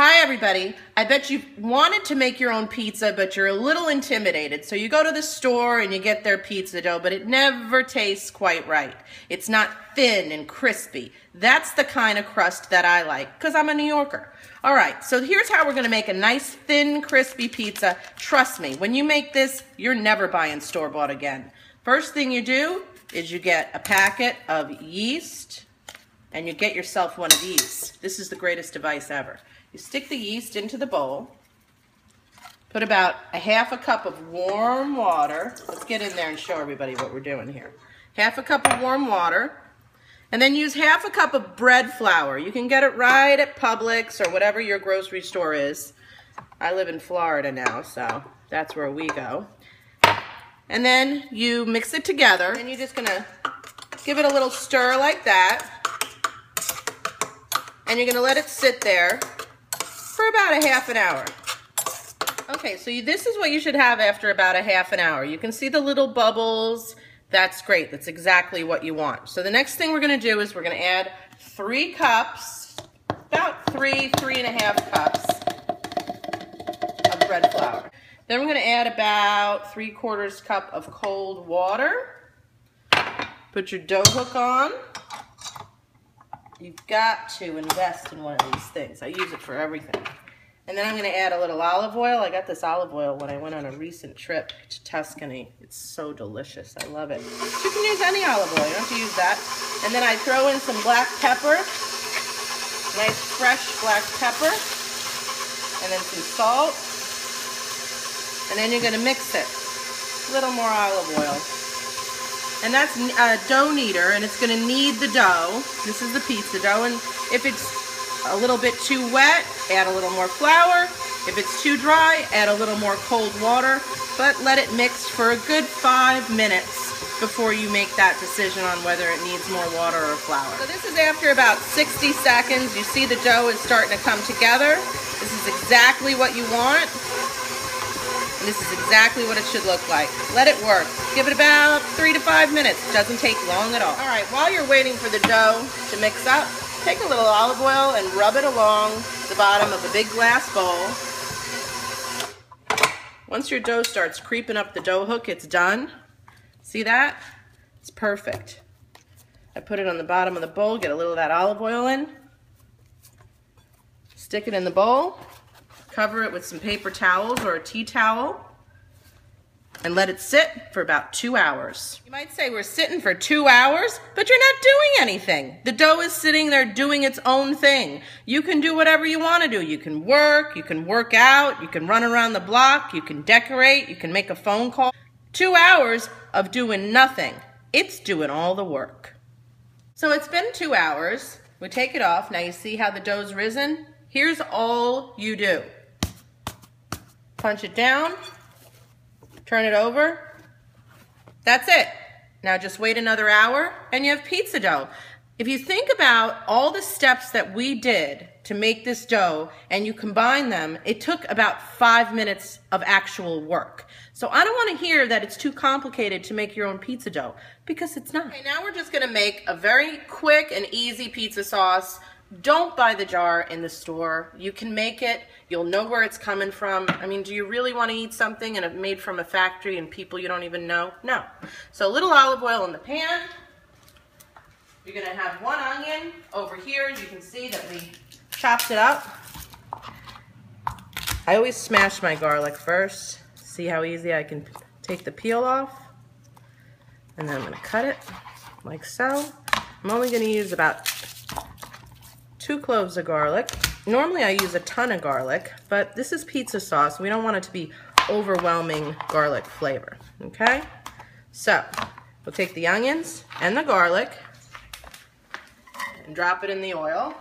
Hi everybody. I bet you've wanted to make your own pizza, but you're a little intimidated. So you go to the store and you get their pizza dough, but it never tastes quite right. It's not thin and crispy. That's the kind of crust that I like, because I'm a New Yorker. All right, so here's how we're gonna make a nice, thin, crispy pizza. Trust me, when you make this, you're never buying store-bought again. First thing you do is you get a packet of yeast, and you get yourself one of these. This is the greatest device ever. You stick the yeast into the bowl, put about half a cup of warm water. Let's get in there and show everybody what we're doing here. Half a cup of warm water, and then use half a cup of bread flour. You can get it right at Publix or whatever your grocery store is. I live in Florida now, so that's where we go. And then you mix it together, and you're just gonna give it a little stir like that, and you're gonna let it sit there for about a half an hour. Okay, so this is what you should have after about a half an hour. You can see the little bubbles. That's great. That's exactly what you want. So the next thing we're going to do is we're going to add 3 cups, about 3.5 cups of bread flour. Then we're going to add about 3/4 cup of cold water. Put your dough hook on. You've got to invest in one of these things. I use it for everything. And then I'm going to add a little olive oil. I got this olive oil when I went on a recent trip to Tuscany. It's so delicious. I love it. You can use any olive oil. You don't have to use that. And then I throw in some black pepper. Nice fresh black pepper. And then some salt. And then you're going to mix it. A little more olive oil. And that's a dough kneader, and it's going to knead the dough. This is the pizza dough, and if it's a little bit too wet, add a little more flour. If it's too dry, add a little more cold water, but let it mix for a good 5 minutes before you make that decision on whether it needs more water or flour. So this is after about 60 seconds. You see the dough is starting to come together. This is exactly what you want. And this is exactly what it should look like. Let it work. Give it about 3 to 5 minutes. It doesn't take long at all. All right, while you're waiting for the dough to mix up, take a little olive oil and rub it along the bottom of a big glass bowl. Once your dough starts creeping up the dough hook, it's done. See that? It's perfect. I put it on the bottom of the bowl, get a little of that olive oil in, stick it in the bowl, cover it with some paper towels or a tea towel, and let it sit for about 2 hours. You might say we're sitting for 2 hours, but you're not doing anything. The dough is sitting there doing its own thing. You can do whatever you want to do. You can work out, you can run around the block, you can decorate, you can make a phone call. 2 hours of doing nothing. It's doing all the work. So it's been 2 hours. We take it off. Now you see how the dough's risen? Here's all you do. Punch it down, turn it over. That's it. Now just wait another hour and you have pizza dough. If you think about all the steps that we did to make this dough and you combine them, it took about 5 minutes of actual work. So I don't want to hear that it's too complicated to make your own pizza dough, because it's not. Okay, now we're just going to make a very quick and easy pizza sauce. Don't buy the jar in the store. You can make it. You'll know where it's coming from. I mean, do you really want to eat something and it's made from a factory and people you don't even know? No. So a little olive oil in the pan. You're going to have 1 onion over here. You can see that we chopped it up. I always smash my garlic first. See how easy I can take the peel off? And then I'm going to cut it like so. I'm only going to use about 2 cloves of garlic. Normally I use a ton of garlic, but this is pizza sauce. We don't want it to be overwhelming garlic flavor, okay? So, we'll take the onions and the garlic and drop it in the oil.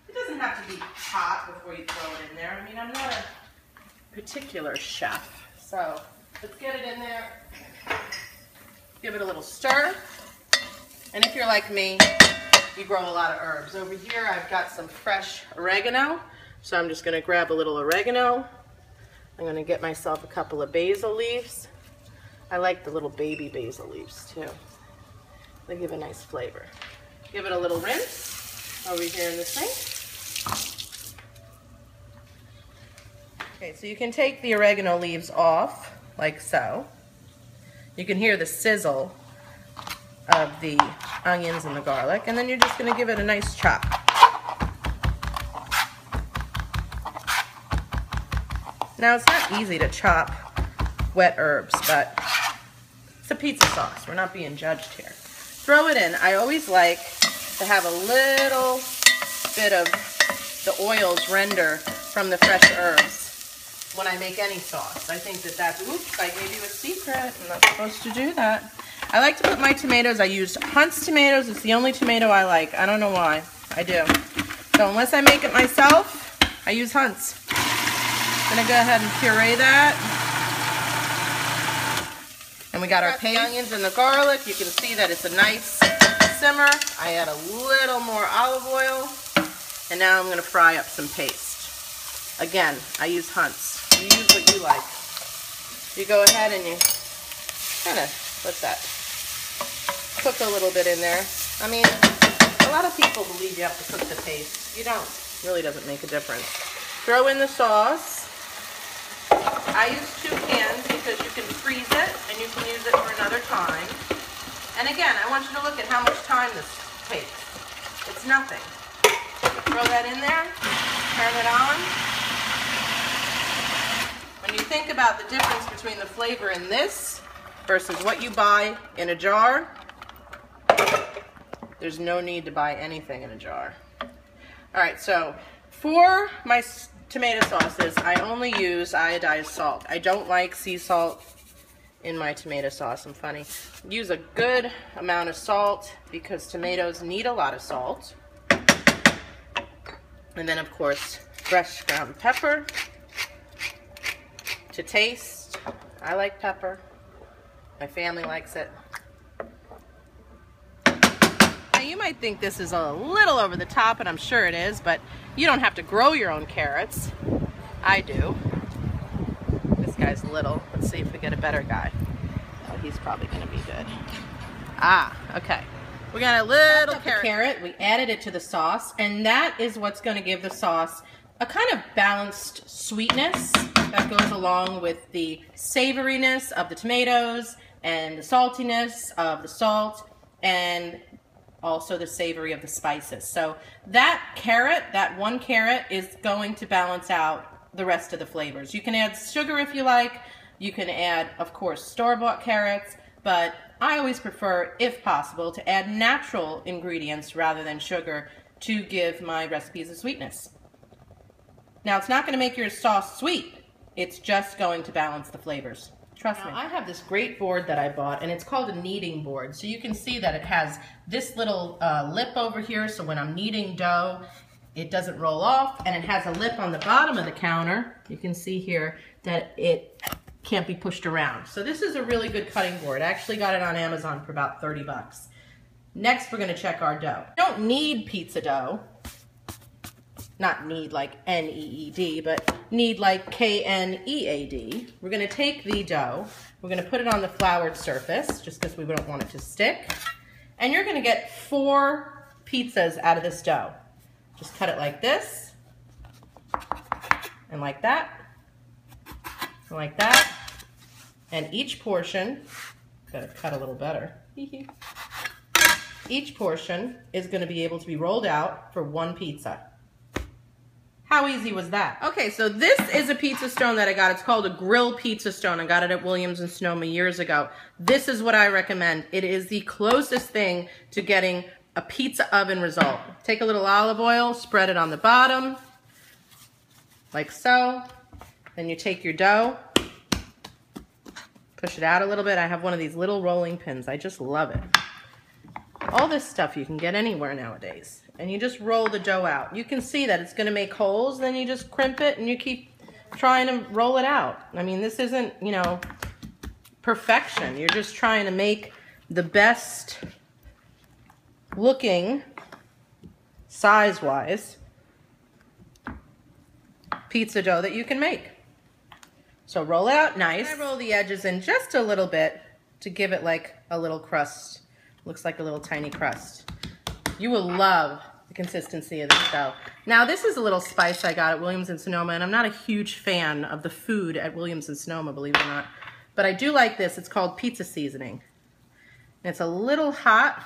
It doesn't have to be hot before you throw it in there. I mean, I'm not a particular chef, so let's get it in there. Give it a little stir, and if you're like me, you grow a lot of herbs. Over here I've got some fresh oregano, so I'm just going to grab a little oregano. I'm going to get myself a couple of basil leaves. I like the little baby basil leaves too. They give a nice flavor. Give it a little rinse over here in the sink. Okay, so you can take the oregano leaves off, like so. You can hear the sizzle of the onions and the garlic, and then you're just going to give it a nice chop. Now, it's not easy to chop wet herbs, but it's a pizza sauce. We're not being judged here. Throw it in. I always like to have a little bit of the oils render from the fresh herbs when I make any sauce. I think that that's, oops, I gave you a secret. I'm not supposed to do that. I like to put my tomatoes, I use Hunt's tomatoes. It's the only tomato I like. I don't know why. I do. So unless I make it myself, I use Hunt's. I'm gonna go ahead and puree that. And we got our paste. Onions and the garlic. You can see that it's a nice simmer. I add a little more olive oil. And now I'm gonna fry up some paste. Again, I use Hunt's. You use what you like. You go ahead and you kind of, what's that? Cook a little bit in there. I mean, a lot of people believe you have to cook the paste. You don't. It really doesn't make a difference. Throw in the sauce. I use 2 cans because you can freeze it and you can use it for another time. And again, I want you to look at how much time this takes. It's nothing. Throw that in there, turn it on. When you think about the difference between the flavor in this versus what you buy in a jar, there's no need to buy anything in a jar. All right, so for my tomato sauces, I only use iodized salt. I don't like sea salt in my tomato sauce. I'm funny. Use a good amount of salt because tomatoes need a lot of salt. And then, of course, fresh ground pepper to taste. I like pepper. My family likes it. Now, you might think this is a little over the top, and I'm sure it is, but you don't have to grow your own carrots. I do. This guy's little. Let's see if we get a better guy. Oh, he's probably going to be good. Ah, okay. We got a little carrot. We added it to the sauce, and that is what's going to give the sauce a kind of balanced sweetness that goes along with the savoriness of the tomatoes and the saltiness of the salt and also the savory of the spices. So that carrot, that 1 carrot, is going to balance out the rest of the flavors. You can add sugar if you like. You can add, of course, store-bought carrots, but I always prefer, if possible, to add natural ingredients rather than sugar to give my recipes a sweetness. Now, it's not going to make your sauce sweet. It's just going to balance the flavors. Trust me. I have this great board that I bought, and it's called a kneading board. So you can see that it has this little lip over here, so when I'm kneading dough, it doesn't roll off, and it has a lip on the bottom of the counter. You can see here that it can't be pushed around. So this is a really good cutting board. I actually got it on Amazon for about 30 bucks. Next, we're going to check our dough. You don't need pizza dough. Not need like N-E-E-D, but need like K-N-E-A-D. We're going to take the dough. We're going to put it on the floured surface, just because we don't want it to stick. And you're going to get 4 pizzas out of this dough. Just cut it like this, and like that, and like that. And each portion, gotta cut a little better. Each portion is going to be able to be rolled out for 1 pizza. How easy was that? Okay, so this is a pizza stone that I got. It's called a grill pizza stone. I got it at Williams & Sonoma years ago. This is what I recommend. It is the closest thing to getting a pizza oven result. Take a little olive oil, spread it on the bottom, like so. Then you take your dough, push it out a little bit. I have one of these little rolling pins. I just love it. All this stuff you can get anywhere nowadays. And you just roll the dough out. You can see that it's going to make holes, then you just crimp it and you keep trying to roll it out. I mean, this isn't, you know, perfection. You're just trying to make the best looking, size-wise, pizza dough that you can make. So roll it out nice. I roll the edges in just a little bit to give it like a little crust. Looks like a little tiny crust. You will love the consistency of this dough. Now this is a little spice I got at Williams & Sonoma, and I'm not a huge fan of the food at Williams & Sonoma, believe it or not. But I do like this. It's called pizza seasoning. And it's a little hot,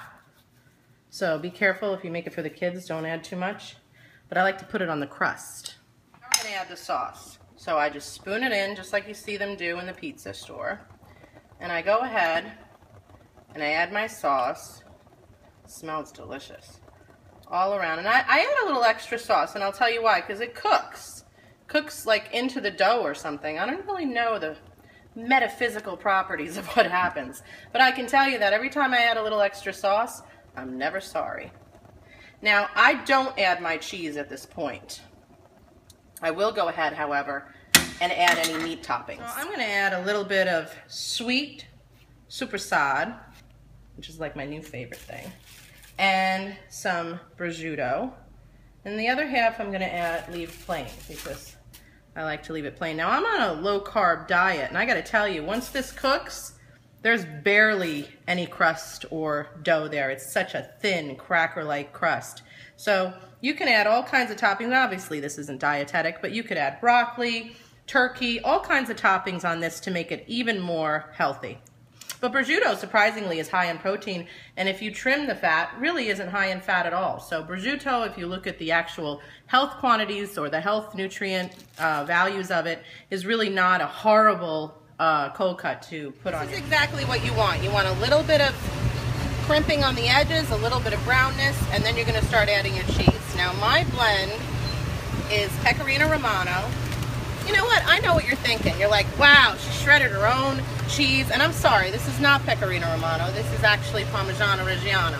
so be careful if you make it for the kids. Don't add too much. But I like to put it on the crust. I'm going to add the sauce. So I just spoon it in just like you see them do in the pizza store. And I go ahead and I add my sauce. It smells delicious. All around. And I add a little extra sauce, and I'll tell you why. Because it cooks. Cooks like into the dough or something. I don't really know the metaphysical properties of what happens. But I can tell you that every time I add a little extra sauce, I'm never sorry. Now, I don't add my cheese at this point. I will go ahead, however, and add any meat toppings. So I'm going to add a little bit of sweet Supersad, which is like my new favorite thing, and some prosciutto. And the other half I'm going to leave plain because I like to leave it plain. Now I'm on a low-carb diet, and I got to tell you, once this cooks, there's barely any crust or dough there. It's such a thin, cracker-like crust. So you can add all kinds of toppings. Obviously, this isn't dietetic, but you could add broccoli, turkey, all kinds of toppings on this to make it even more healthy. But prosciutto, surprisingly, is high in protein, and if you trim the fat, really isn't high in fat at all. So prosciutto, if you look at the actual health quantities or the health nutrient values of it, is really not a horrible cold cut to put on. This is exactly what you want. You want a little bit of crimping on the edges, a little bit of brownness, and then you're going to start adding your cheese. Now my blend is Pecorino Romano. You know what? I know what you're thinking. You're like, wow, she shredded her own cheese. And I'm sorry, this is not Pecorino Romano. This is actually Parmigiano Reggiano.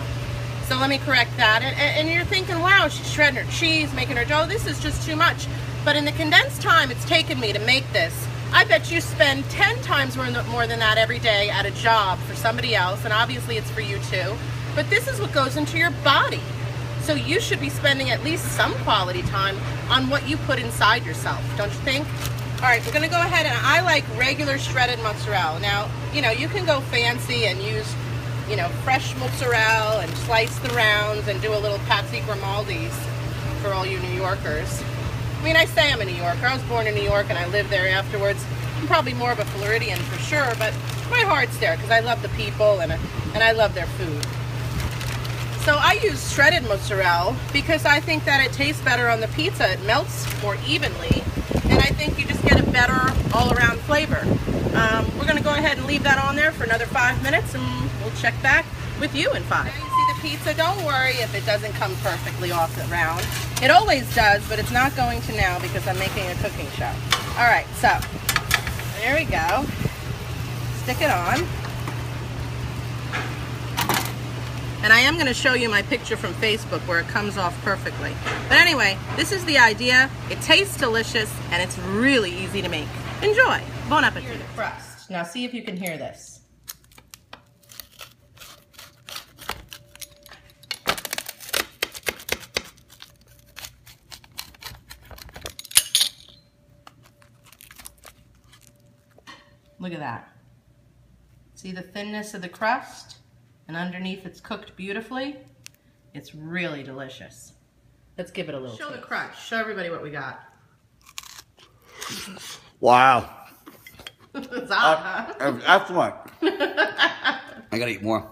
So let me correct that. And you're thinking, wow, she's shredding her cheese, making her dough. This is just too much. But in the condensed time it's taken me to make this, I bet you spend 10 times more than that every day at a job for somebody else. And obviously it's for you too. But this is what goes into your body. So you should be spending at least some quality time on what you put inside yourself, don't you think? All right, we're gonna go ahead, and I like regular shredded mozzarella. Now, you know, you can go fancy and use, you know, fresh mozzarella and slice the rounds and do a little Patsy Grimaldi's for all you New Yorkers. I mean, I say I'm a New Yorker. I was born in New York and I lived there afterwards. I'm probably more of a Floridian for sure, but my heart's there because I love the people and I love their food. So I use shredded mozzarella because I think that it tastes better on the pizza. It melts more evenly, and I think you just get a better all-around flavor. We're going to go ahead and leave that on there for another 5 minutes, and we'll check back with you in 5. Now you see the pizza. Don't worry if it doesn't come perfectly off the round. It always does, but it's not going to now because I'm making a cooking show. All right, so there we go. Stick it on. And I am going to show you my picture from Facebook where it comes off perfectly. But anyway, this is the idea. It tastes delicious and it's really easy to make. Enjoy. Bon appetit. Here's the crust. Now see if you can hear this. Look at that. See the thinness of the crust? And underneath it's cooked beautifully. It's really delicious. Let's give it a little taste. Show the crust. Show everybody what we got. Wow. It's hot, huh? Excellent. I gotta eat more.